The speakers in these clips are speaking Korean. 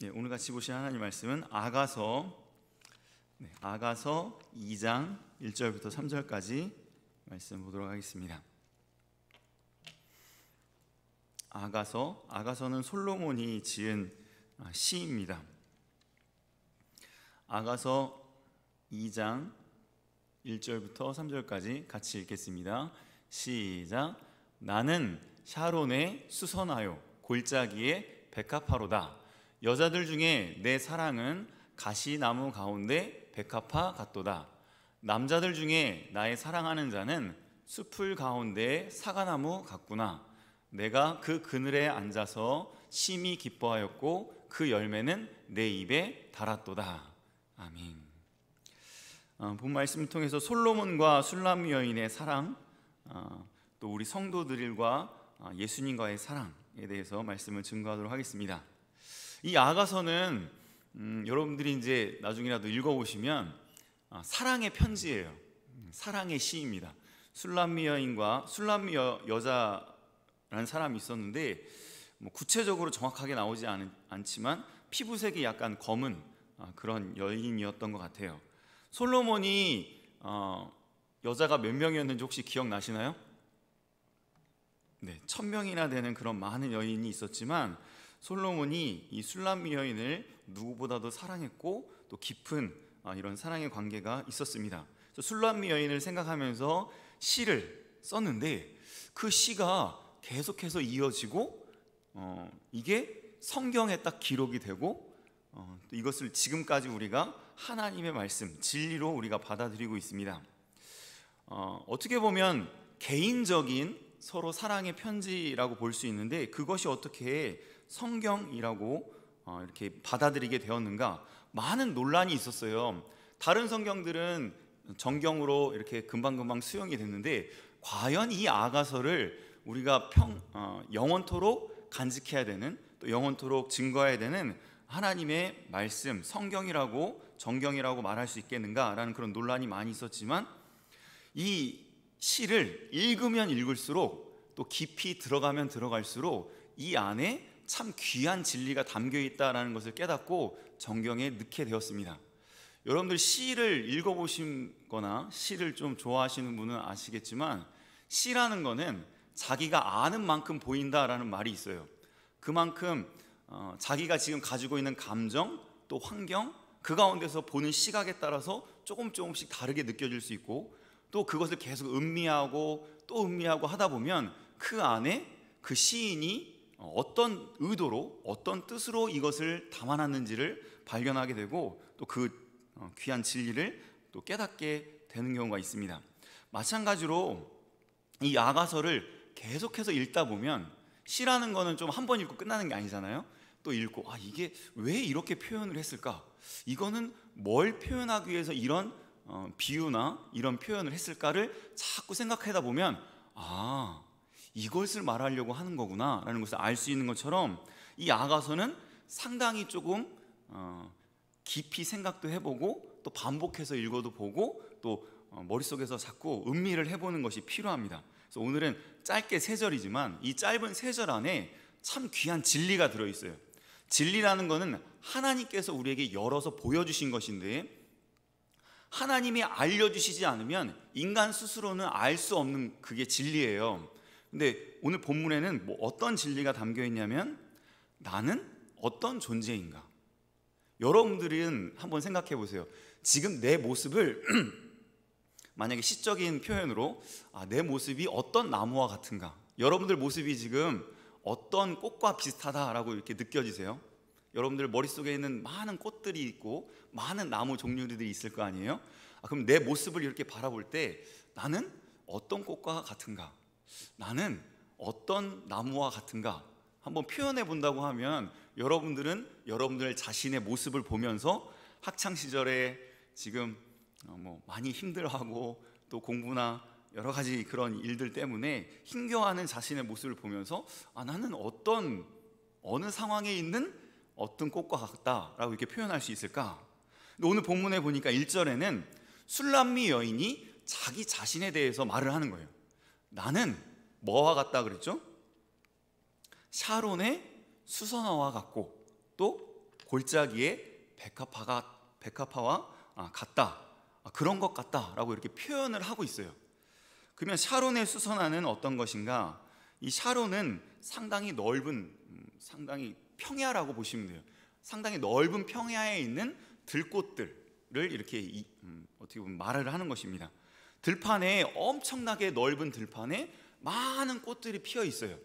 네, 오늘 같이 보실 하나님 말씀은 아가서 2장 1절부터 3절까지 말씀 보도록 하겠습니다. 아가서는 솔로몬이 지은 시입니다. 아가서 2장 1절부터 3절까지 같이 읽겠습니다. 시작. 나는 샤론의 수선화요 골짜기의 백합화로다. 여자들 중에 내 사랑은 가시나무 가운데 백합화 같도다. 남자들 중에 나의 사랑하는 자는 숲풀 가운데 사과나무 같구나. 내가 그 그늘에 앉아서 심히 기뻐하였고 그 열매는 내 입에 달았도다. 아멘. 본 말씀을 통해서 솔로몬과 술람 여인의 사랑, 또 우리 성도들과 예수님과의 사랑에 대해서 말씀을 증거하도록 하겠습니다. 이 아가서는 여러분들이 이제 나중에라도 읽어보시면 사랑의 편지예요. 사랑의 시입니다. 술람미 여인과 술람미 여자라는 사람이 있었는데 구체적으로 정확하게 나오지 않지만 피부색이 약간 검은 그런 여인이었던 것 같아요. 솔로몬이 여자가 몇 명이었는지 혹시 기억나시나요? 네, 1000명이나 되는 그런 많은 여인이 있었지만 솔로몬이 이 술람미 여인을 누구보다도 사랑했고 또 깊은 이런 사랑의 관계가 있었습니다. 술람미 여인을 생각하면서 시를 썼는데 그 시가 계속해서 이어지고 이게 성경에 딱 기록이 되고 또 이것을 지금까지 우리가 하나님의 말씀, 진리로 우리가 받아들이고 있습니다. 어떻게 보면 개인적인 서로 사랑의 편지라고 볼 수 있는데 그것이 어떻게 성경이라고 이렇게 받아들이게 되었는가? 많은 논란이 있었어요. 다른 성경들은 정경으로 이렇게 금방금방 수용이 됐는데 과연 이 아가서를 우리가 영원토록 간직해야 되는, 또 영원토록 증거해야 되는 하나님의 말씀, 성경이라고 정경이라고 말할 수 있겠는가라는 그런 논란이 많이 있었지만 이 시를 읽으면 읽을수록 또 깊이 들어가면 들어갈수록 이 안에 참 귀한 진리가 담겨 있다는 것을 깨닫고 정경에 넣게 되었습니다. 여러분들 시를 읽어보시거나 시를 좀 좋아하시는 분은 아시겠지만 시라는 거는 자기가 아는 만큼 보인다라는 말이 있어요. 그만큼 자기가 지금 가지고 있는 감정 또 환경 그 가운데서 보는 시각에 따라서 조금씩 다르게 느껴질 수 있고 또 그것을 계속 음미하고 또 음미하고 하다 보면 그 안에 그 시인이 어떤 의도로 어떤 뜻으로 이것을 담아놨는지를 발견하게 되고 또 그 귀한 진리를 또 깨닫게 되는 경우가 있습니다. 마찬가지로 이 아가서를 계속해서 읽다 보면 시라는 거는 좀 한 번 읽고 끝나는 게 아니잖아요. 또 읽고 이게 왜 이렇게 표현을 했을까? 이거는 뭘 표현하기 위해서 이런 비유나 이런 표현을 했을까를 자꾸 생각하다 보면 이것을 말하려고 하는 거구나 라는 것을 알 수 있는 것처럼 이 아가서는 상당히 조금 깊이 생각도 해보고 또 반복해서 읽어도 보고 또 머릿속에서 자꾸 음미를 해보는 것이 필요합니다. 그래서 오늘은 짧게 3절이지만 이 짧은 3절 안에 참 귀한 진리가 들어있어요. 진리라는 것은 하나님께서 우리에게 열어서 보여주신 것인데 하나님이 알려주시지 않으면 인간 스스로는 알 수 없는 그게 진리예요. 근데 오늘 본문에는 어떤 진리가 담겨 있냐면 나는 어떤 존재인가? 여러분들은 한번 생각해 보세요. 지금 내 모습을 만약에 시적인 표현으로 내 모습이 어떤 나무와 같은가? 여러분들 모습이 지금 어떤 꽃과 비슷하다라고 이렇게 느껴지세요? 여러분들 머릿속에 있는 많은 꽃들이 있고 많은 나무 종류들이 있을 거 아니에요? 그럼 내 모습을 이렇게 바라볼 때 나는 어떤 꽃과 같은가? 나는 어떤 나무와 같은가? 한번 표현해 본다고 하면 여러분들은 여러분들 자신의 모습을 보면서 학창시절에 지금 많이 힘들어하고 또 공부나 여러 가지 그런 일들 때문에 힘겨워하는 자신의 모습을 보면서 나는 어느 상황에 있는 어떤 꽃과 같다라고 이렇게 표현할 수 있을까? 근데 오늘 본문에 보니까 1절에는 술람미 여인이 자기 자신에 대해서 말을 하는 거예요. 나는 뭐와 같다 그랬죠? 샤론의 수선화와 같고 또 골짜기에 백합화와 같다, 그런 것 같다라고 이렇게 표현을 하고 있어요. 그러면 샤론의 수선화는 어떤 것인가? 이 샤론은 상당히 넓은, 상당히 평야라고 보시면 돼요. 상당히 넓은 평야에 있는 들꽃들을 이렇게 어떻게 보면 말을 하는 것입니다. 들판에, 엄청나게 넓은 들판에 많은 꽃들이 피어 있어요.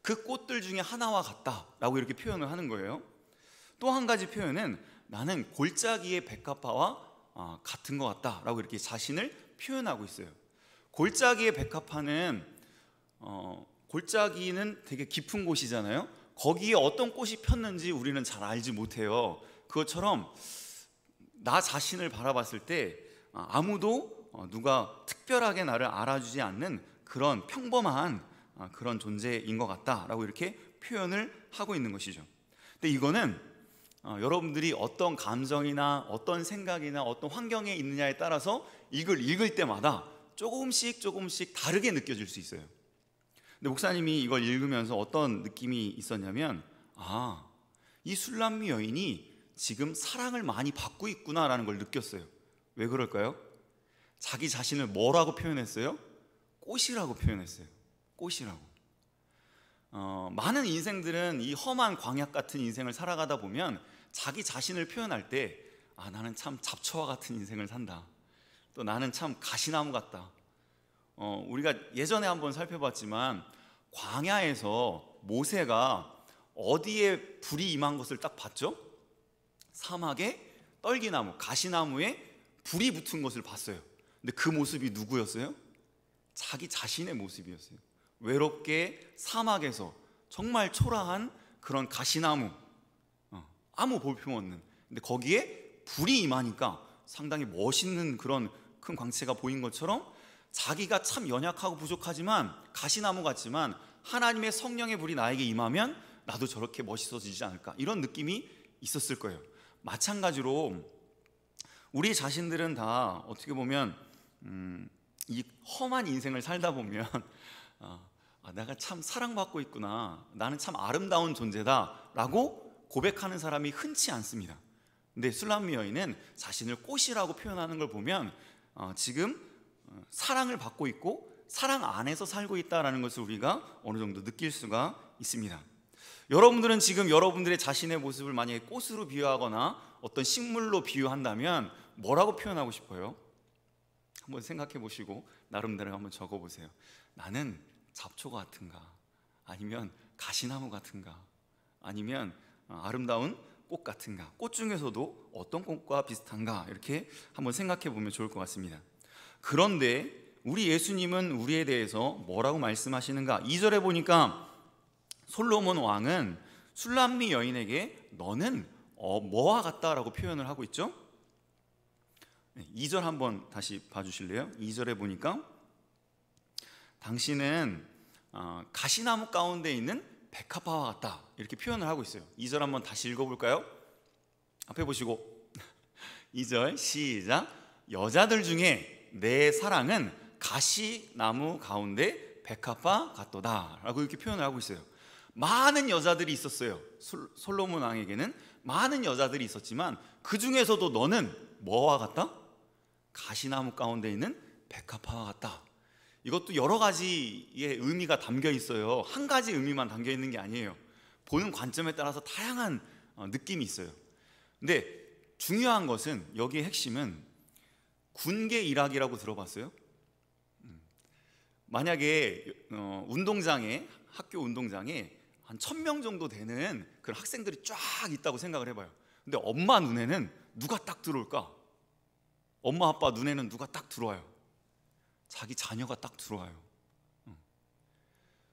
그 꽃들 중에 하나와 같다라고 이렇게 표현을 하는 거예요. 또 한 가지 표현은 나는 골짜기의 백합화와 같은 것 같다라고 이렇게 자신을 표현하고 있어요. 골짜기의 백합화는 골짜기는 되게 깊은 곳이잖아요. 거기에 어떤 꽃이 폈는지 우리는 잘 알지 못해요. 그것처럼 나 자신을 바라봤을 때 아무도 누가 특별하게 나를 알아주지 않는 그런 평범한 그런 존재인 것 같다라고 이렇게 표현을 하고 있는 것이죠. 근데 이거는 여러분들이 어떤 감정이나 어떤 생각이나 어떤 환경에 있느냐에 따라서 이걸 읽을 때마다 조금씩 다르게 느껴질 수 있어요. 근데 목사님이 이걸 읽으면서 어떤 느낌이 있었냐면, 이 술람미 여인이 지금 사랑을 많이 받고 있구나라는 걸 느꼈어요. 왜 그럴까요? 자기 자신을 뭐라고 표현했어요? 꽃이라고 표현했어요. 꽃이라고. 많은 인생들은 이 험한 광야 같은 인생을 살아가다 보면 자기 자신을 표현할 때 나는 참 잡초와 같은 인생을 산다, 또 나는 참 가시나무 같다. 우리가 예전에 한번 살펴봤지만 광야에서 모세가 어디에 불이 임한 것을 딱 봤죠? 사막에 떨기나무, 가시나무에 불이 붙은 것을 봤어요. 근데 그 모습이 누구였어요? 자기 자신의 모습이었어요. 외롭게 사막에서 정말 초라한 그런 가시나무, 아무 볼품없는, 근데 거기에 불이 임하니까 상당히 멋있는 그런 큰 광채가 보인 것처럼 자기가 참 연약하고 부족하지만 가시나무 같지만 하나님의 성령의 불이 나에게 임하면 나도 저렇게 멋있어지지 않을까, 이런 느낌이 있었을 거예요. 마찬가지로 우리 자신들은 다 어떻게 보면 이 험한 인생을 살다 보면 내가 참 사랑받고 있구나, 나는 참 아름다운 존재다 라고 고백하는 사람이 흔치 않습니다. 근데 술람미 여인은 자신을 꽃이라고 표현하는 걸 보면 지금 사랑을 받고 있고 사랑 안에서 살고 있다는 것을 우리가 어느 정도 느낄 수가 있습니다. 여러분들은 지금 여러분들의 자신의 모습을 만약에 꽃으로 비유하거나 어떤 식물로 비유한다면 뭐라고 표현하고 싶어요? 한번 생각해 보시고 나름대로 한번 적어 보세요. 나는 잡초 같은가, 아니면 가시나무 같은가, 아니면 아름다운 꽃 같은가, 꽃 중에서도 어떤 꽃과 비슷한가, 이렇게 한번 생각해 보면 좋을 것 같습니다. 그런데 우리 예수님은 우리에 대해서 뭐라고 말씀하시는가? 2절에 보니까 솔로몬 왕은 술람미 여인에게 너는 뭐와 같다라고 표현을 하고 있죠? 2절 한번 다시 봐주실래요? 2절에 보니까 당신은 가시나무 가운데 있는 백합화와 같다, 이렇게 표현을 하고 있어요. 2절 한번 다시 읽어볼까요? 앞에 보시고 2절 시작. 여자들 중에 내 사랑은 가시나무 가운데 백합화 같도다 라고 이렇게 표현을 하고 있어요. 많은 여자들이 있었어요. 솔로몬 왕에게는 많은 여자들이 있었지만 그 중에서도 너는 뭐와 같다? 가시나무 가운데 있는 백합화와 같다. 이것도 여러 가지의 의미가 담겨 있어요. 한 가지 의미만 담겨 있는 게 아니에요. 보는 관점에 따라서 다양한 느낌이 있어요. 근데 중요한 것은, 여기의 핵심은 군계 일학이라고 들어봤어요? 만약에 운동장에, 학교 운동장에 한 1000명 정도 되는 그런 학생들이 쫙 있다고 생각을 해봐요. 근데 엄마 눈에는 누가 딱 들어올까? 엄마 아빠 눈에는 누가 딱 들어와요? 자기 자녀가 딱 들어와요.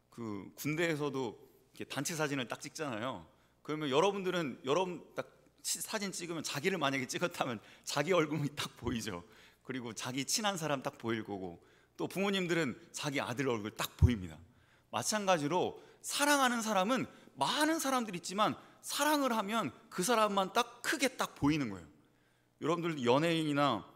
그 군대에서도 이렇게 단체 사진을 딱 찍잖아요. 그러면 여러분들은 여러분 딱 사진 찍으면 자기를 만약에 찍었다면 자기 얼굴이 딱 보이죠. 그리고 자기 친한 사람 딱 보일 거고, 또 부모님들은 자기 아들 얼굴 딱 보입니다. 마찬가지로 사랑하는 사람은 많은 사람들이 있지만 사랑을 하면 그 사람만 딱 크게 딱 보이는 거예요. 여러분들 연예인이나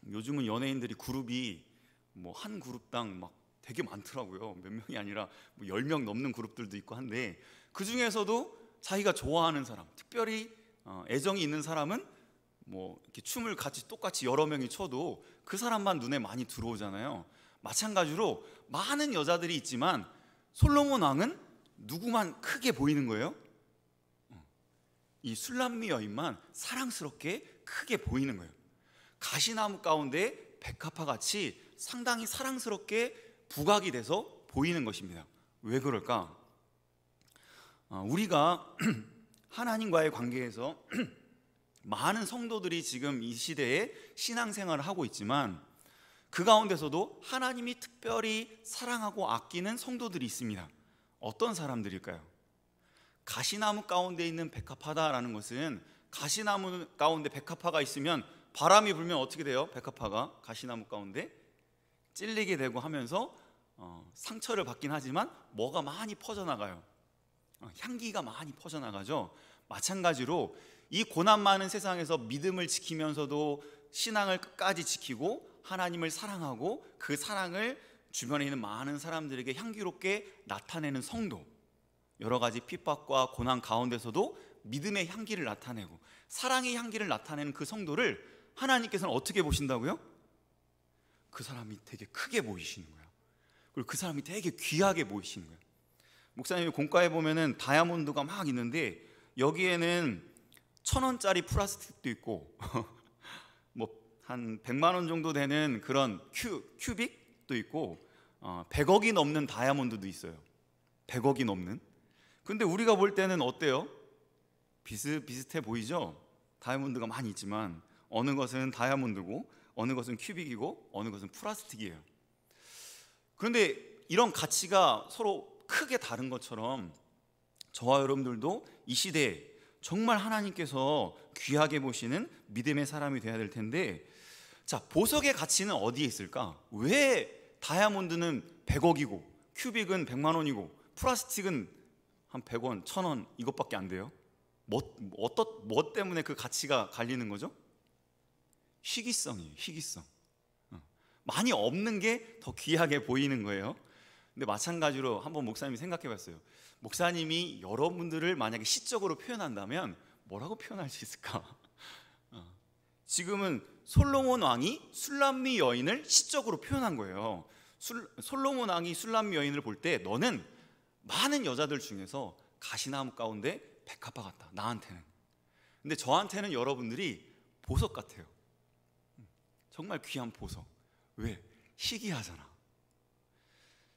요즘은 연예인들이 그룹이 뭐 한 그룹당 막 되게 많더라고요. 몇 명이 아니라 뭐 10명 넘는 그룹들도 있고 한데, 그 중에서도 자기가 좋아하는 사람, 특별히 애정이 있는 사람은 뭐 이렇게 춤을 같이 똑같이 여러 명이 춰도 그 사람만 눈에 많이 들어오잖아요. 마찬가지로 많은 여자들이 있지만 솔로몬 왕은 누구만 크게 보이는 거예요? 이 술람미 여인만 사랑스럽게 크게 보이는 거예요. 가시나무 가운데 백합화 같이 상당히 사랑스럽게 부각이 돼서 보이는 것입니다. 왜 그럴까? 우리가 하나님과의 관계에서 많은 성도들이 지금 이 시대에 신앙생활을 하고 있지만 그 가운데서도 하나님이 특별히 사랑하고 아끼는 성도들이 있습니다. 어떤 사람들일까요? 가시나무 가운데 있는 백합화다라는 것은 가시나무 가운데 백합화가 있으면 바람이 불면 어떻게 돼요? 백합화가 가시나무 가운데 찔리게 되고 하면서 상처를 받긴 하지만 뭐가 많이 퍼져나가요. 향기가 많이 퍼져나가죠. 마찬가지로 이 고난 많은 세상에서 믿음을 지키면서도 신앙을 끝까지 지키고 하나님을 사랑하고 그 사랑을 주변에 있는 많은 사람들에게 향기롭게 나타내는 성도, 여러 가지 핍박과 고난 가운데서도 믿음의 향기를 나타내고 사랑의 향기를 나타내는 그 성도를 하나님께서는 어떻게 보신다고요? 그 사람이 되게 크게 보이시는 거예요. 그리고 그 사람이 되게 귀하게 보이시는 거예요. 목사님이 공과에 보면은 다이아몬드가 막 있는데 여기에는 1,000원짜리 플라스틱도 있고 뭐 한 100만 원 정도 되는 그런 큐빅도 있고 100억이 넘는 다이아몬드도 있어요. 100억이 넘는. 근데 우리가 볼 때는 어때요? 비슷비슷해 보이죠? 다이아몬드가 많이 있지만 어느 것은 다이아몬드고 어느 것은 큐빅이고 어느 것은 플라스틱이에요. 그런데 이런 가치가 서로 크게 다른 것처럼 저와 여러분들도 이 시대에 정말 하나님께서 귀하게 보시는 믿음의 사람이 되어야 될 텐데, 자, 보석의 가치는 어디에 있을까? 왜 다이아몬드는 100억이고 큐빅은 100만 원이고 플라스틱은 한 100원, 1,000원 이것밖에 안 돼요? 뭐 때문에 그 가치가 갈리는 거죠? 희귀성이에요. 희귀성. 많이 없는 게 더 귀하게 보이는 거예요. 근데 마찬가지로 한번 목사님이 생각해 봤어요. 목사님이 여러분들을 만약에 시적으로 표현한다면 뭐라고 표현할 수 있을까? 지금은 솔로몬 왕이 술람미 여인을 시적으로 표현한 거예요. 솔로몬 왕이 술람미 여인을 볼 때 너는 많은 여자들 중에서 가시나무 가운데 백합화 같다, 나한테는. 근데 저한테는 여러분들이 보석 같아요. 정말 귀한 보석. 왜? 희귀하잖아.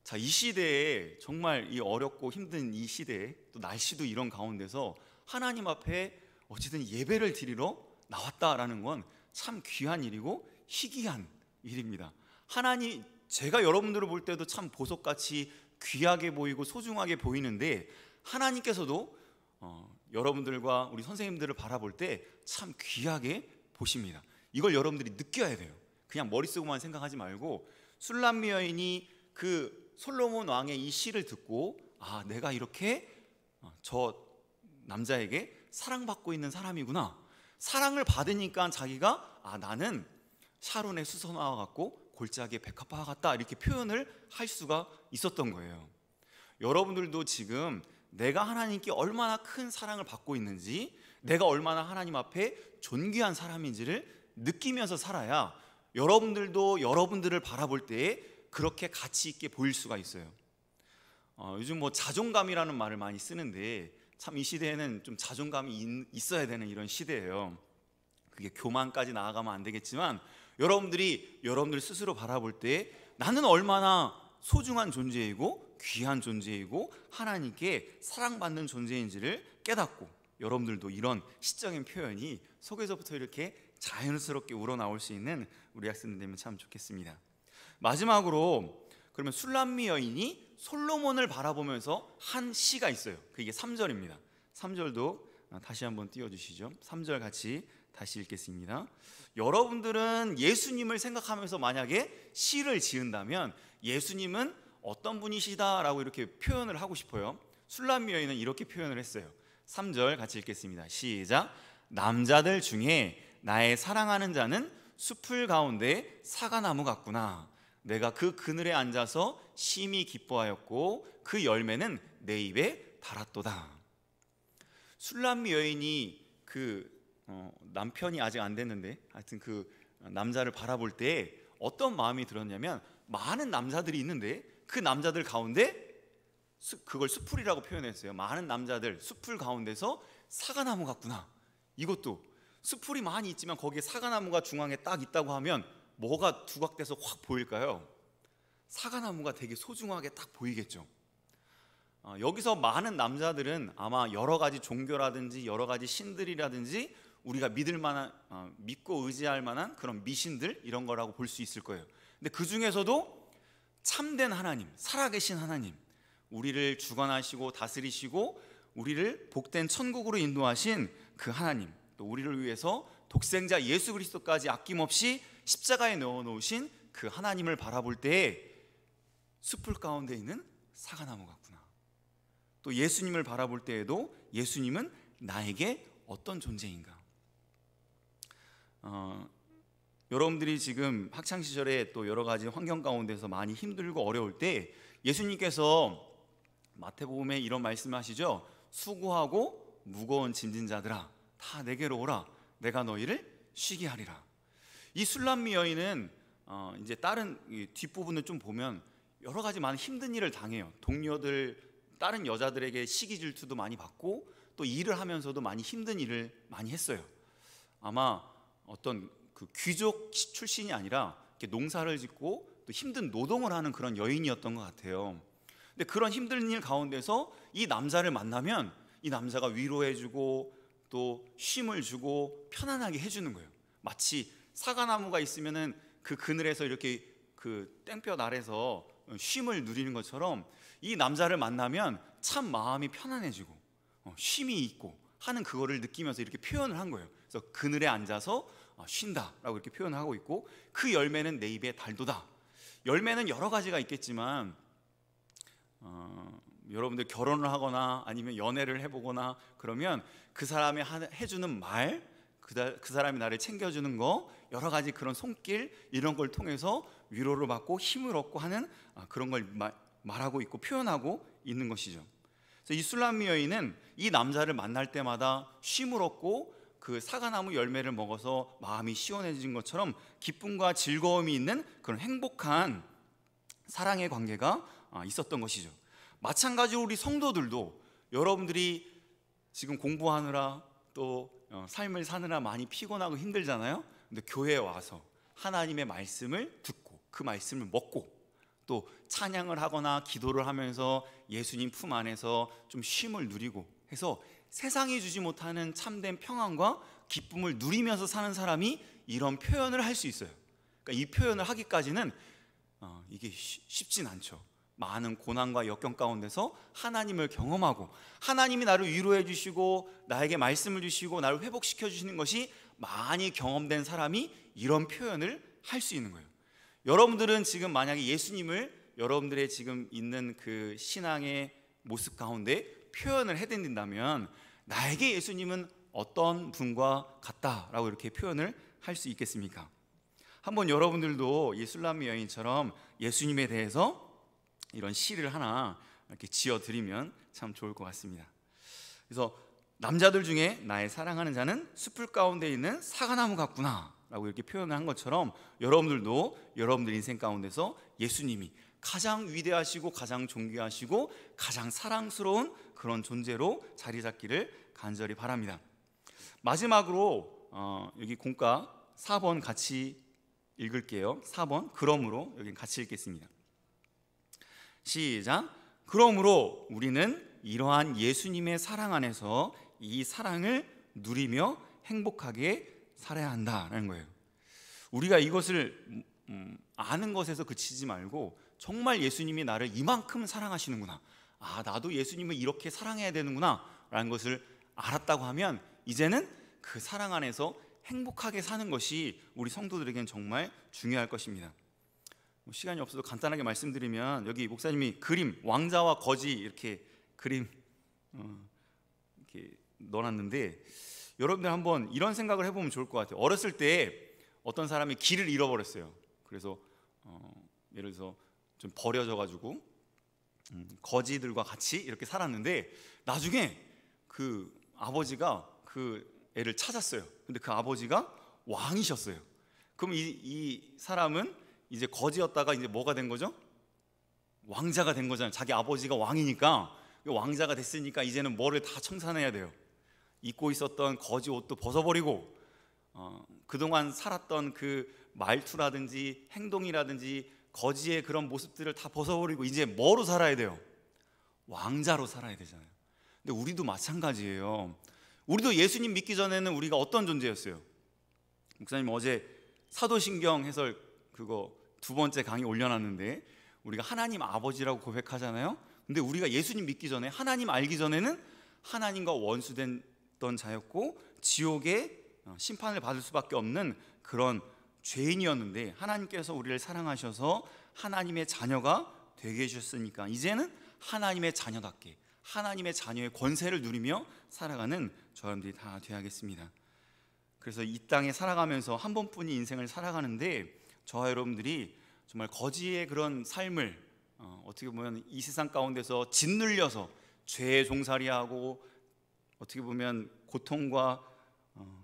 자, 이 시대에 정말 이 어렵고 힘든 이 시대에 또 날씨도 이런 가운데서 하나님 앞에 어쨌든 예배를 드리러 나왔다라는 건 참 귀한 일이고 희귀한 일입니다. 하나님, 제가 여러분들을 볼 때도 참 보석같이 귀하게 보이고 소중하게 보이는데 하나님께서도 여러분들과 우리 선생님들을 바라볼 때 참 귀하게 보십니다. 이걸 여러분들이 느껴야 돼요. 그냥 머릿속만 생각하지 말고 술람미 여인이 그 솔로몬 왕의 이 시를 듣고 내가 이렇게 저 남자에게 사랑받고 있는 사람이구나. 사랑을 받으니까 자기가 나는 샤론의 수선화와 같고 골짜기의 백합화와 같다 이렇게 표현을 할 수가 있었던 거예요. 여러분들도 지금 내가 하나님께 얼마나 큰 사랑을 받고 있는지, 내가 얼마나 하나님 앞에 존귀한 사람인지를 느끼면서 살아야 여러분들도 여러분들을 바라볼 때에 그렇게 가치 있게 보일 수가 있어요. 요즘 뭐 자존감이라는 말을 많이 쓰는데 참 이 시대에는 좀 자존감이 있어야 되는 이런 시대예요. 그게 교만까지 나아가면 안 되겠지만 여러분들이 여러분들 스스로 바라볼 때 나는 얼마나 소중한 존재이고 귀한 존재이고 하나님께 사랑받는 존재인지를 깨닫고 여러분들도 이런 시적인 표현이 속에서부터 이렇게 자연스럽게 우러나올 수 있는 우리 학생들 되면 참 좋겠습니다. 마지막으로 그러면 술람미 여인이 솔로몬을 바라보면서 한 시가 있어요. 그게 3절입니다. 3절도 다시 한번 띄워주시죠. 3절 같이 다시 읽겠습니다. 여러분들은 예수님을 생각하면서 만약에 시를 지은다면 예수님은 어떤 분이시다라고 이렇게 표현을 하고 싶어요. 술람미 여인은 이렇게 표현을 했어요. 3절 같이 읽겠습니다. 시작. 남자들 중에 나의 사랑하는 자는 숲을 가운데 사과나무 같구나. 내가 그 그늘에 앉아서 심히 기뻐하였고 그 열매는 내 입에 달았도다. 술람미 여인이 그 남편이 아직 안 됐는데 하여튼 그 남자를 바라볼 때 어떤 마음이 들었냐면, 많은 남자들이 있는데 그 남자들 가운데 그걸 수풀이라고 표현했어요. 많은 남자들 수풀 가운데서 사과나무 같구나. 이것도 수풀이 많이 있지만 거기에 사과나무가 중앙에 딱 있다고 하면 뭐가 두각돼서 확 보일까요? 사과나무가 되게 소중하게 딱 보이겠죠. 여기서 많은 남자들은 아마 여러 가지 종교라든지 여러 가지 신들이라든지 우리가 믿을 만한, 믿고 의지할 만한 그런 미신들, 이런 거라고 볼 수 있을 거예요. 근데 그 중에서도 참된 하나님, 살아계신 하나님, 우리를 주관하시고 다스리시고 우리를 복된 천국으로 인도하신 그 하나님, 또 우리를 위해서 독생자 예수 그리스도까지 아낌없이 십자가에 넣어놓으신 그 하나님을 바라볼 때 숲풀 가운데 있는 사과나무 같구나. 또 예수님을 바라볼 때에도 예수님은 나에게 어떤 존재인가. 여러분들이 지금 학창시절에 또 여러 가지 환경 가운데서 많이 힘들고 어려울 때 예수님께서 마태복음에 이런 말씀을 하시죠. 수고하고 무거운 짐진 자들아, 다 내게로 오라, 내가 너희를 쉬게 하리라. 이 술람미 여인은 이제 다른 뒷부분을 좀 보면 여러 가지 많은 힘든 일을 당해요. 동료들, 다른 여자들에게 시기 질투도 많이 받고 또 일을 하면서도 많이 힘든 일을 많이 했어요. 아마 어떤 그 귀족 출신이 아니라 이렇게 농사를 짓고 또 힘든 노동을 하는 그런 여인이었던 것 같아요. 근데 그런 힘든 일 가운데서 이 남자를 만나면 이 남자가 위로해주고 또 쉼을 주고 편안하게 해주는 거예요. 마치 사과나무가 있으면은 그 그늘에서 이렇게 그 땡볕 아래서 쉼을 누리는 것처럼 이 남자를 만나면 참 마음이 편안해지고 쉼이 있고 하는 그거를 느끼면서 이렇게 표현을 한 거예요. 그래서 그늘에 앉아서 쉰다라고 이렇게 표현을 하고 있고, 그 열매는 내 입에 달도다. 열매는 여러 가지가 있겠지만 여러분들 결혼을 하거나 아니면 연애를 해보거나 그러면 그 사람이 해주는 말, 그 사람이 나를 챙겨주는 거, 여러 가지 그런 손길, 이런 걸 통해서 위로를 받고 힘을 얻고 하는 그런 걸 말하고 있고 표현하고 있는 것이죠. 그래서 이 술람미 여인은 이 남자를 만날 때마다 쉼을 얻고 그 사과나무 열매를 먹어서 마음이 시원해진 것처럼 기쁨과 즐거움이 있는 그런 행복한 사랑의 관계가 있었던 것이죠. 마찬가지로 우리 성도들도 여러분들이 지금 공부하느라 또 삶을 사느라 많이 피곤하고 힘들잖아요. 근데 교회에 와서 하나님의 말씀을 듣고 그 말씀을 먹고 또 찬양을 하거나 기도를 하면서 예수님 품 안에서 좀 쉼을 누리고 해서 세상이 주지 못하는 참된 평안과 기쁨을 누리면서 사는 사람이 이런 표현을 할 수 있어요. 그러니까 이 표현을 하기까지는 이게 쉽진 않죠. 많은 고난과 역경 가운데서 하나님을 경험하고 하나님이 나를 위로해 주시고 나에게 말씀을 주시고 나를 회복시켜 주시는 것이 많이 경험된 사람이 이런 표현을 할 수 있는 거예요. 여러분들은 지금 만약에 예수님을 여러분들의 지금 있는 그 신앙의 모습 가운데 표현을 해댄다면 나에게 예수님은 어떤 분과 같다라고 이렇게 표현을 할 수 있겠습니까? 한번 여러분들도 이 술람미 여인처럼 예수님에 대해서 이런 시를 하나 이렇게 지어드리면 참 좋을 것 같습니다. 그래서 남자들 중에 나의 사랑하는 자는 숲풀 가운데 있는 사과나무 같구나 라고 이렇게 표현을 한 것처럼 여러분들도 여러분들 인생 가운데서 예수님이 가장 위대하시고 가장 존귀하시고 가장 사랑스러운 그런 존재로 자리 잡기를 간절히 바랍니다. 마지막으로 여기 공과 4번 같이 읽을게요. 4번 그러므로 여기 같이 읽겠습니다. 시작. 그러므로 우리는 이러한 예수님의 사랑 안에서 이 사랑을 누리며 행복하게 살아야 한다라는 거예요. 우리가 이것을 아는 것에서 그치지 말고 정말 예수님이 나를 이만큼 사랑하시는구나, 나도 예수님을 이렇게 사랑해야 되는구나 라는 것을 알았다고 하면 이제는 그 사랑 안에서 행복하게 사는 것이 우리 성도들에게는 정말 중요할 것입니다. 시간이 없어도 간단하게 말씀드리면 여기 목사님이 그림 왕자와 거지 이렇게 그림 이렇게 넣어놨는데 여러분들 한번 이런 생각을 해보면 좋을 것 같아요. 어렸을 때 어떤 사람이 길을 잃어버렸어요. 그래서 예를 들어서 좀 버려져가지고 거지들과 같이 이렇게 살았는데 나중에 그 아버지가 그 애를 찾았어요. 근데 그 아버지가 왕이셨어요. 그럼 이 사람은 이제 거지였다가 이제 뭐가 된 거죠? 왕자가 된 거잖아요. 자기 아버지가 왕이니까, 왕자가 됐으니까 이제는 뭐를 다 청산해야 돼요. 입고 있었던 거지 옷도 벗어버리고, 그동안 살았던 그 말투라든지 행동이라든지 거지의 그런 모습들을 다 벗어버리고 이제 뭐로 살아야 돼요? 왕자로 살아야 되잖아요. 근데 우리도 마찬가지예요. 우리도 예수님 믿기 전에는 우리가 어떤 존재였어요? 목사님 어제 사도신경 해설 그거 2번째 강의 올려놨는데, 우리가 하나님 아버지라고 고백하잖아요. 근데 우리가 예수님 믿기 전에, 하나님 알기 전에는 하나님과 원수됐던 자였고 지옥의 심판을 받을 수밖에 없는 그런 죄인이었는데, 하나님께서 우리를 사랑하셔서 하나님의 자녀가 되게 해주셨으니까 이제는 하나님의 자녀답게 하나님의 자녀의 권세를 누리며 살아가는 저 여러분들이 다 되어야겠습니다. 그래서 이 땅에 살아가면서 한 번뿐이 인생을 살아가는데, 저와 여러분들이 정말 거지의 그런 삶을 어떻게 보면 이 세상 가운데서 짓눌려서 죄에 종살이하고 어떻게 보면 고통과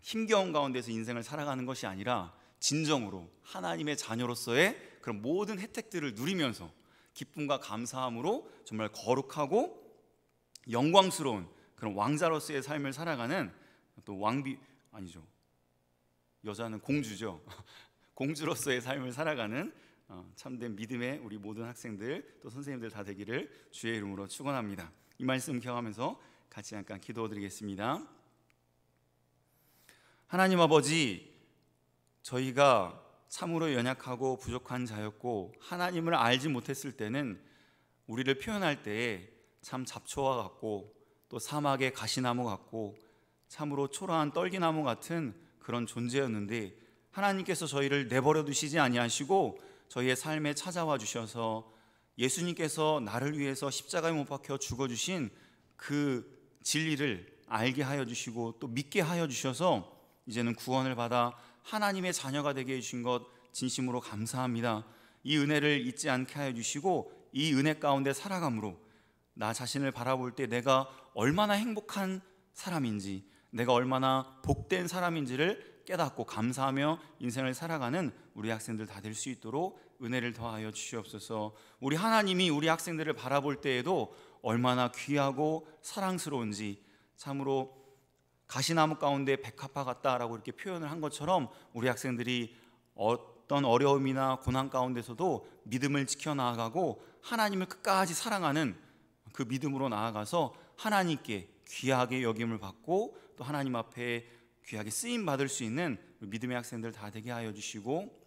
힘겨운 가운데서 인생을 살아가는 것이 아니라 진정으로 하나님의 자녀로서의 그런 모든 혜택들을 누리면서 기쁨과 감사함으로 정말 거룩하고 영광스러운 그런 왕자로서의 삶을 살아가는, 또 왕비 아니죠, 여자는 공주죠. 공주로서의 삶을 살아가는 참된 믿음의 우리 모든 학생들 또 선생님들 다 되기를 주의 이름으로 축원합니다. 이 말씀 기억하면서 같이 잠깐 기도드리겠습니다. 하나님 아버지, 저희가 참으로 연약하고 부족한 자였고 하나님을 알지 못했을 때는 우리를 표현할 때에 참 잡초와 같고 또 사막의 가시나무 같고 참으로 초라한 떨기나무 같은 그런 존재였는데, 하나님께서 저희를 내버려 두시지 아니하시고 저희의 삶에 찾아와 주셔서 예수님께서 나를 위해서 십자가에 못 박혀 죽어주신 그 진리를 알게 하여 주시고 또 믿게 하여 주셔서 이제는 구원을 받아 하나님의 자녀가 되게 해주신 것 진심으로 감사합니다. 이 은혜를 잊지 않게 하여 주시고 이 은혜 가운데 살아감으로 나 자신을 바라볼 때 내가 얼마나 행복한 사람인지, 내가 얼마나 복된 사람인지를 깨닫고 감사하며 인생을 살아가는 우리 학생들 다 될 수 있도록 은혜를 더하여 주시옵소서. 우리 하나님이 우리 학생들을 바라볼 때에도 얼마나 귀하고 사랑스러운지, 참으로 가시나무 가운데 백합화 같다라고 이렇게 표현을 한 것처럼 우리 학생들이 어떤 어려움이나 고난 가운데서도 믿음을 지켜나가고 하나님을 끝까지 사랑하는 그 믿음으로 나아가서 하나님께 귀하게 여김을 받고 또 하나님 앞에 귀하게 쓰임 받을 수 있는 믿음의 학생들 다 되게 하여 주시고,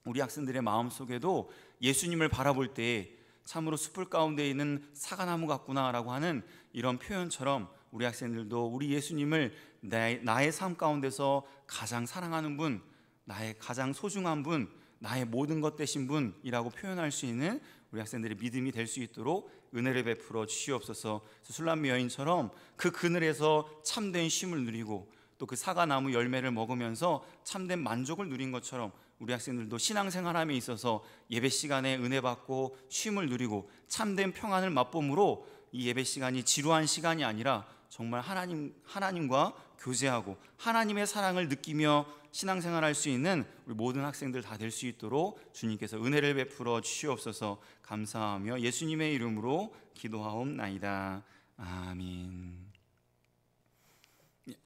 우리 학생들의 마음속에도 예수님을 바라볼 때 참으로 숯불 가운데 있는 사과나무 같구나라고 하는 이런 표현처럼 우리 학생들도 우리 예수님을 나의 삶 가운데서 가장 사랑하는 분, 나의 가장 소중한 분, 나의 모든 것 되신 분이라고 표현할 수 있는 우리 학생들의 믿음이 될 수 있도록 은혜를 베풀어 주시옵소서. 술람미 여인처럼 그 그늘에서 참된 쉼을 누리고 또 그 사과나무 열매를 먹으면서 참된 만족을 누린 것처럼 우리 학생들도 신앙생활함에 있어서 예배 시간에 은혜 받고 쉼을 누리고 참된 평안을 맛봄으로 이 예배 시간이 지루한 시간이 아니라 정말 하나님과 교제하고 하나님의 사랑을 느끼며 신앙생활할 수 있는 우리 모든 학생들 다 될 수 있도록 주님께서 은혜를 베풀어 주시옵소서. 감사하며 예수님의 이름으로 기도하옵나이다. 아멘.